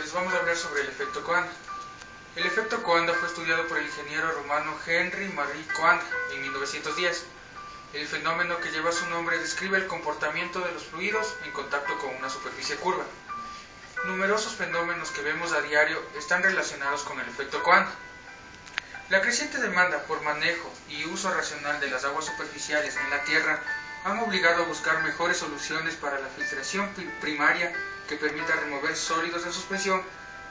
Les vamos a hablar sobre el efecto Coanda. El efecto Coanda fue estudiado por el ingeniero romano Henry Marie Coanda en 1910. El fenómeno que lleva su nombre describe el comportamiento de los fluidos en contacto con una superficie curva. Numerosos fenómenos que vemos a diario están relacionados con el efecto Coanda. La creciente demanda por manejo y uso racional de las aguas superficiales en la Tierra han obligado a buscar mejores soluciones para la filtración primaria que permita remover sólidos en suspensión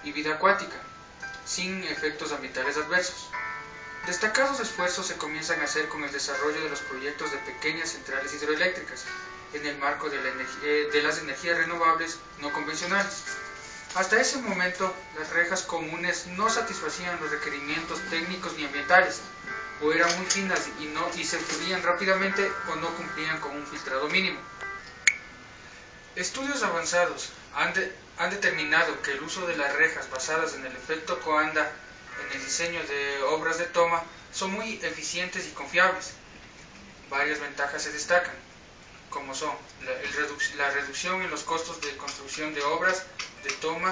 y vida acuática, sin efectos ambientales adversos. Destacados esfuerzos se comienzan a hacer con el desarrollo de los proyectos de pequeñas centrales hidroeléctricas en el marco de las energías renovables no convencionales. Hasta ese momento, las rejas comunes no satisfacían los requerimientos técnicos ni ambientales, o eran muy finas y se fundían rápidamente o no cumplían con un filtrado mínimo. Estudios avanzados han determinado que el uso de las rejas basadas en el efecto Coanda en el diseño de obras de toma son muy eficientes y confiables. Varias ventajas se destacan, como son la reducción en los costos de construcción de obras de toma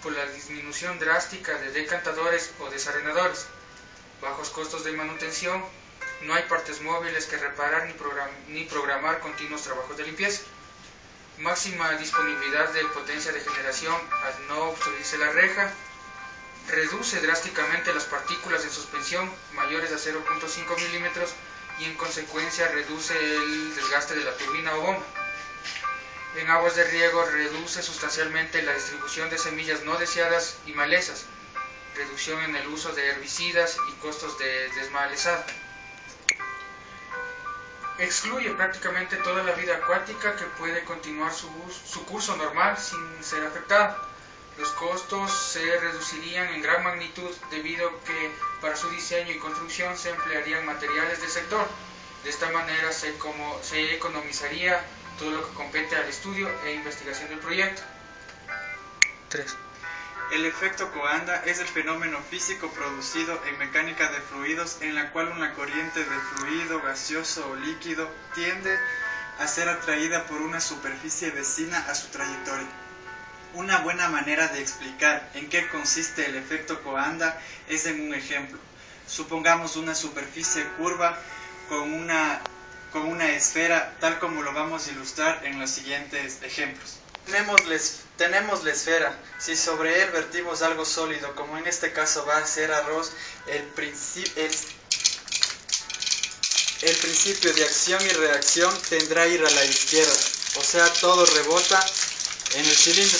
por la disminución drástica de decantadores o desarenadores, bajos costos de manutención, no hay partes móviles que reparar ni programar continuos trabajos de limpieza, máxima disponibilidad de potencia de generación al no obstruirse la reja, reduce drásticamente las partículas en suspensión mayores a 0.5 milímetros y en consecuencia reduce el desgaste de la turbina o bomba. En aguas de riego reduce sustancialmente la distribución de semillas no deseadas y malezas, reducción en el uso de herbicidas y costos de desmalezado. Excluye prácticamente toda la vida acuática que puede continuar su curso normal sin ser afectada. Los costos se reducirían en gran magnitud debido a que para su diseño y construcción se emplearían materiales del sector. De esta manera se economizaría todo lo que compete al estudio e investigación del proyecto. 3. El efecto Coanda es el fenómeno físico producido en mecánica de fluidos en la cual una corriente de fluido, gaseoso o líquido tiende a ser atraída por una superficie vecina a su trayectoria. Una buena manera de explicar en qué consiste el efecto Coanda es en un ejemplo. Supongamos una superficie curva con una esfera, tal como lo vamos a ilustrar en los siguientes ejemplos. Tenemos la esfera. Si sobre él vertimos algo sólido, como en este caso va a ser arroz, el principio de acción y reacción tendrá que ir a la izquierda, o sea, todo rebota en el cilindro.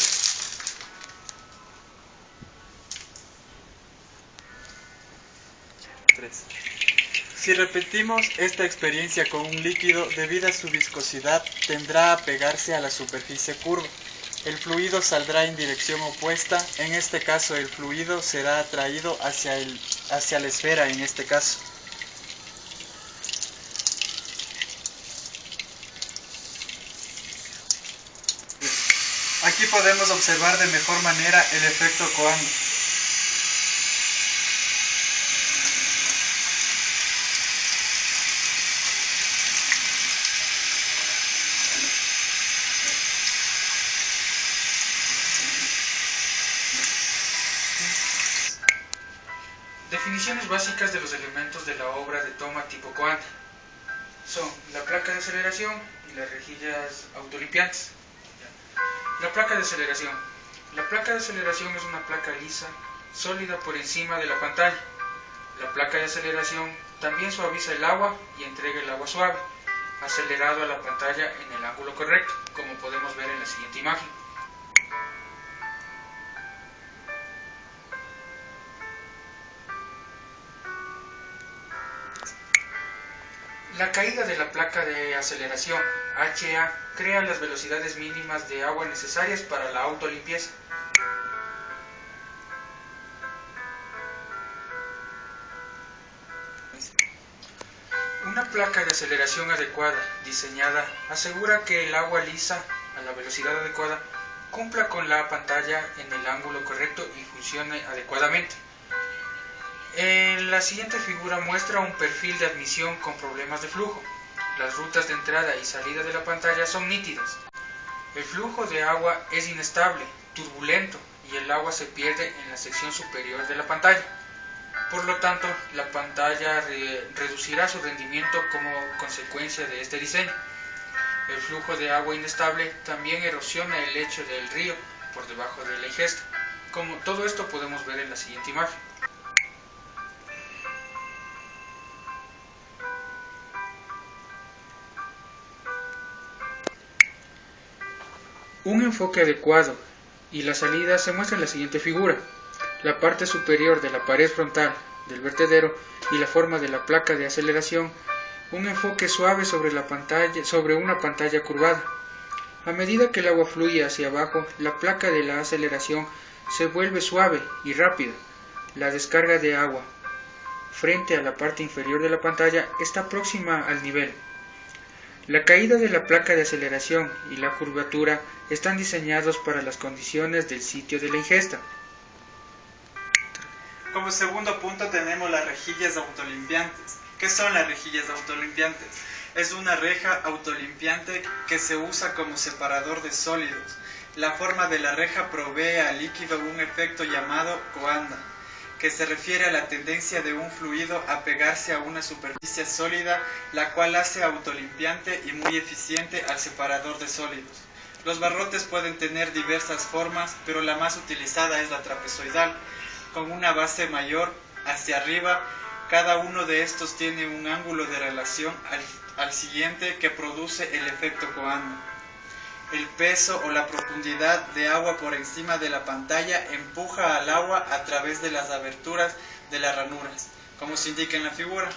Si repetimos esta experiencia con un líquido, debido a su viscosidad, tendrá a pegarse a la superficie curva. El fluido saldrá en dirección opuesta, en este caso el fluido será atraído hacia la esfera en este caso. Aquí podemos observar de mejor manera el efecto Coanda. Definiciones básicas de los elementos de la obra de toma tipo Coanda son la placa de aceleración y las rejillas autolimpiantes. La placa de aceleración. La placa de aceleración es una placa lisa, sólida por encima de la pantalla. La placa de aceleración también suaviza el agua y entrega el agua suave, acelerado a la pantalla en el ángulo correcto, como podemos ver en la siguiente imagen. La caída de la placa de aceleración, HA, crea las velocidades mínimas de agua necesarias para la autolimpieza. Una placa de aceleración adecuada, diseñada, asegura que el agua lisa, a la velocidad adecuada, cumpla con la pantalla en el ángulo correcto y funcione adecuadamente. La siguiente figura muestra un perfil de admisión con problemas de flujo. Las rutas de entrada y salida de la pantalla son nítidas. El flujo de agua es inestable, turbulento y el agua se pierde en la sección superior de la pantalla. Por lo tanto, la pantalla reducirá su rendimiento como consecuencia de este diseño. El flujo de agua inestable también erosiona el lecho del río por debajo de la ingesta. Como todo esto podemos ver en la siguiente imagen. Un enfoque adecuado y la salida se muestra en la siguiente figura. La parte superior de la pared frontal del vertedero y la forma de la placa de aceleración, un enfoque suave sobre una pantalla curvada. A medida que el agua fluye hacia abajo, la placa de la aceleración se vuelve suave y rápida. La descarga de agua frente a la parte inferior de la pantalla está próxima al nivel. La caída de la placa de aceleración y la curvatura están diseñados para las condiciones del sitio de la ingesta. Como segundo punto tenemos las rejillas autolimpiantes. ¿Qué son las rejillas autolimpiantes? Es una reja autolimpiante que se usa como separador de sólidos. La forma de la reja provee al líquido un efecto llamado coanda, que se refiere a la tendencia de un fluido a pegarse a una superficie sólida, la cual hace autolimpiante y muy eficiente al separador de sólidos. Los barrotes pueden tener diversas formas, pero la más utilizada es la trapezoidal, con una base mayor hacia arriba. Cada uno de estos tiene un ángulo de relación al siguiente que produce el efecto coanda. El peso o la profundidad de agua por encima de la pantalla empuja al agua a través de las aberturas de las ranuras, como se indica en la figura.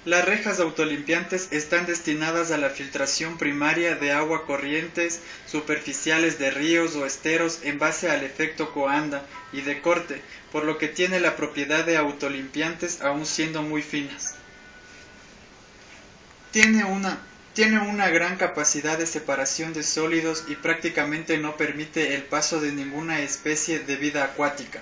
Las rejas autolimpiantes están destinadas a la filtración primaria de agua corrientes superficiales de ríos o esteros en base al efecto coanda y de corte, por lo que tiene la propiedad de autolimpiantes aun siendo muy finas. Tiene una gran capacidad de separación de sólidos y prácticamente no permite el paso de ninguna especie de vida acuática.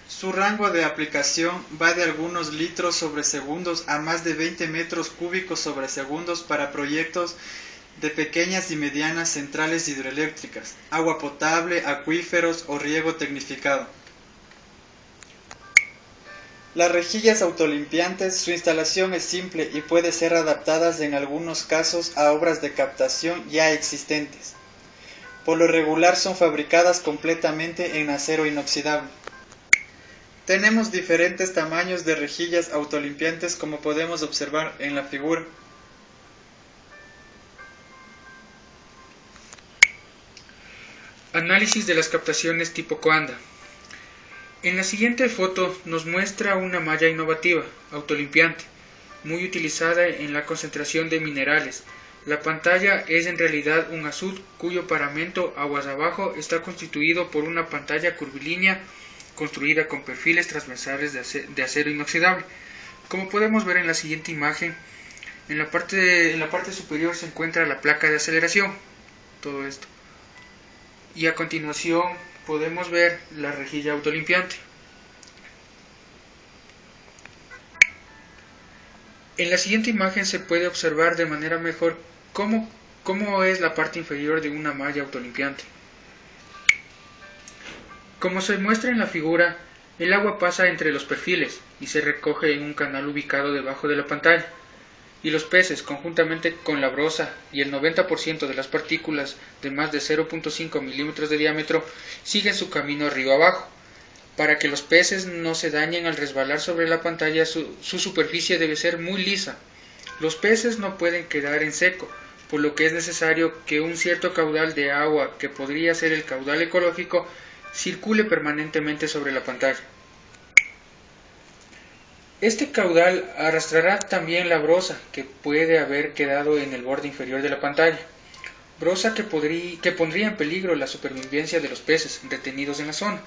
Su rango de aplicación va de algunos litros sobre segundos a más de 20 metros cúbicos sobre segundos para proyectos de pequeñas y medianas centrales hidroeléctricas, agua potable, acuíferos o riego tecnificado. Las rejillas autolimpiantes, su instalación es simple y puede ser adaptadas en algunos casos a obras de captación ya existentes. Por lo regular son fabricadas completamente en acero inoxidable. Tenemos diferentes tamaños de rejillas autolimpiantes como podemos observar en la figura. Análisis de las captaciones tipo coanda. En la siguiente foto nos muestra una malla innovativa, autolimpiante, muy utilizada en la concentración de minerales. La pantalla es en realidad un azul cuyo paramento aguas abajo está constituido por una pantalla curvilínea construida con perfiles transversales de acero inoxidable. Como podemos ver en la siguiente imagen, en la parte superior se encuentra la placa de aceleración, todo esto. Y a continuación podemos ver la rejilla autolimpiante. En la siguiente imagen se puede observar de manera mejor cómo es la parte inferior de una malla autolimpiante. Como se muestra en la figura, el agua pasa entre los perfiles y se recoge en un canal ubicado debajo de la pantalla, y los peces, conjuntamente con la brosa y el 90% de las partículas de más de 0.5 milímetros de diámetro, siguen su camino río abajo. Para que los peces no se dañen al resbalar sobre la pantalla, su superficie debe ser muy lisa. Los peces no pueden quedar en seco, por lo que es necesario que un cierto caudal de agua, que podría ser el caudal ecológico, circule permanentemente sobre la pantalla. Este caudal arrastrará también la brosa que puede haber quedado en el borde inferior de la pantalla, brosa que pondría en peligro la supervivencia de los peces retenidos en la zona.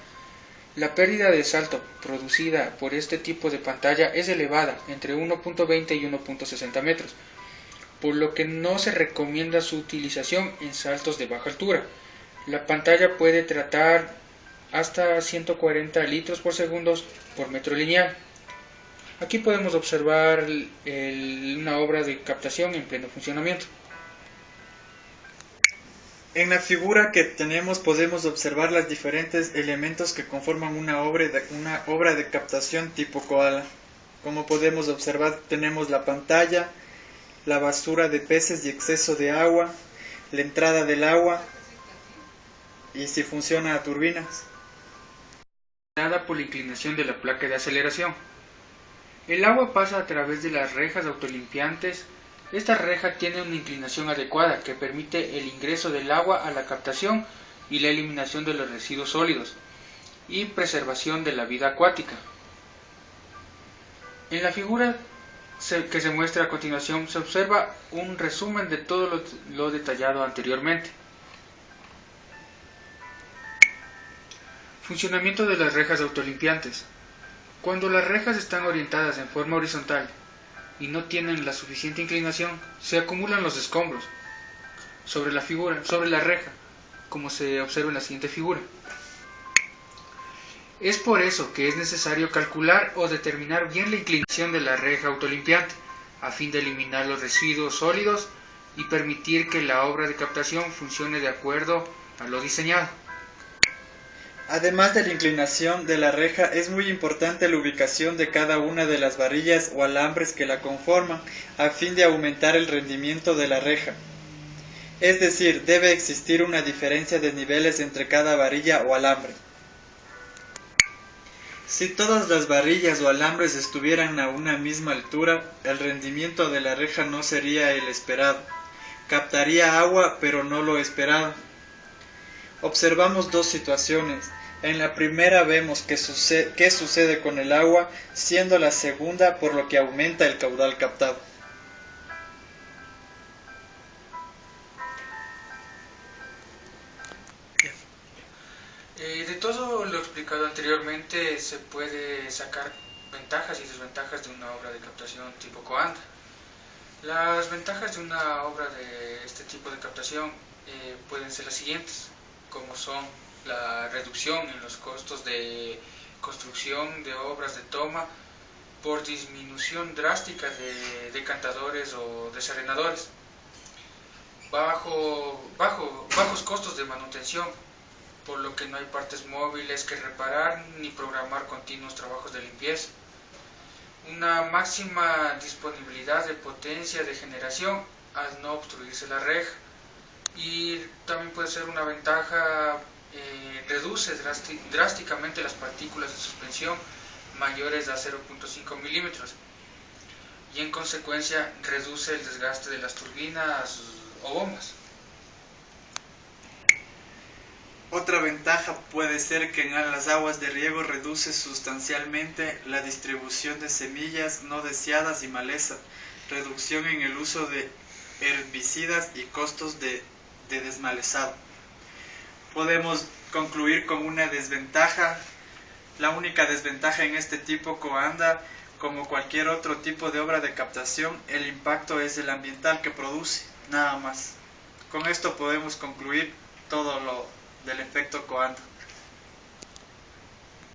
La pérdida de salto producida por este tipo de pantalla es elevada, entre 1.20 y 1.60 metros, por lo que no se recomienda su utilización en saltos de baja altura. La pantalla puede tratar hasta 140 litros por segundo por metro lineal. Aquí podemos observar una obra de captación en pleno funcionamiento. En la figura que tenemos podemos observar los diferentes elementos que conforman una obra de captación tipo koala. Como podemos observar, tenemos la pantalla, la basura de peces y exceso de agua, la entrada del agua y si funciona a turbinas. Dada por la inclinación de la placa de aceleración. El agua pasa a través de las rejas autolimpiantes. Esta reja tiene una inclinación adecuada que permite el ingreso del agua a la captación y la eliminación de los residuos sólidos y preservación de la vida acuática. En la figura que se muestra a continuación se observa un resumen de todo lo detallado anteriormente. Funcionamiento de las rejas autolimpiantes. Cuando las rejas están orientadas en forma horizontal y no tienen la suficiente inclinación, se acumulan los escombros sobre la reja, como se observa en la siguiente figura. Es por eso que es necesario calcular o determinar bien la inclinación de la reja autolimpiante, a fin de eliminar los residuos sólidos y permitir que la obra de captación funcione de acuerdo a lo diseñado. Además de la inclinación de la reja, es muy importante la ubicación de cada una de las varillas o alambres que la conforman, a fin de aumentar el rendimiento de la reja. Es decir, debe existir una diferencia de niveles entre cada varilla o alambre. Si todas las varillas o alambres estuvieran a una misma altura, el rendimiento de la reja no sería el esperado. Captaría agua, pero no lo esperado. Observamos dos situaciones. En la primera vemos qué sucede con el agua, siendo la segunda por lo que aumenta el caudal captado. De todo lo explicado anteriormente se puede sacar ventajas y desventajas de una obra de captación tipo Coanda. Las ventajas de una obra de este tipo de captación pueden ser las siguientes, como son la reducción en los costos de construcción de obras de toma por disminución drástica de decantadores o desarenadores, bajos costos de manutención, por lo que no hay partes móviles que reparar ni programar continuos trabajos de limpieza, una máxima disponibilidad de potencia de generación al no obstruirse la reja, y también puede ser una ventaja, reduce drásticamente las partículas de suspensión mayores a 0.5 milímetros y en consecuencia reduce el desgaste de las turbinas o bombas. Otra ventaja puede ser que en las aguas de riego reduce sustancialmente la distribución de semillas no deseadas y maleza, reducción en el uso de herbicidas y costos de desmalezado. Podemos concluir con una desventaja. La única desventaja en este tipo Coanda, como cualquier otro tipo de obra de captación, el impacto es el ambiental que produce, nada más. Con esto podemos concluir todo lo del efecto Coanda.